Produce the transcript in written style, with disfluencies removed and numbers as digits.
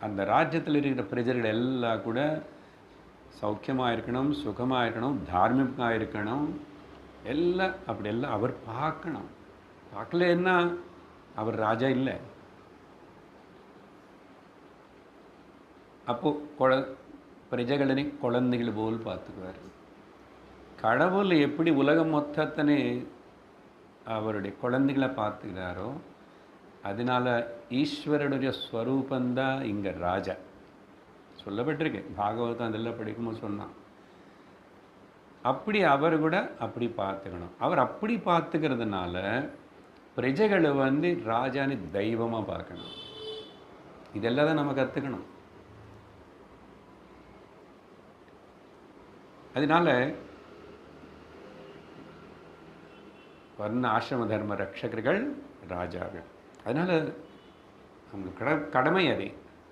அந்த ராஜ்யத்தில் இருக்கிற பிரஜர்கள் எல்லாம் கூட சௌக்கியமாக இருக்கணும், சுகமாக இருக்கணும், தார்மீகமாக இருக்கணும், எல்லாம் அப்படியெல்லாம் அவர் பார்க்கணும். பார்க்கலன்னா அவர் ராஜா இல்லை. அப்போது பிரஜைகளை குழந்தைகள் போல் பார்த்துக்குவார். கடவுள் எப்படி உலகம் மொத்தத்தனே அவருடைய குழந்தைகளை பார்த்துக்கிறாரோ, அதனால ஈஸ்வரனுடைய ஸ்வரூபந்தான் இங்கே ராஜா சொல்லப்பட்டிருக்கு. பாகவதம் அதெல்லாம் படிக்கும்போது சொன்னான். அப்படி அவர் கூட அப்படி பார்த்துக்கணும். அவர் அப்படி பார்த்துக்கிறதுனால பிரஜைகளை ராஜானி தெய்வமாக பார்க்கணும். இதெல்லாம் தான் நம்ம கற்றுக்கணும். அதனால வர்ண ஆசிரம தர்ம ரட்சகர்கள் ராஜாக்கள். அதனால் அவங்க கடமை அதே.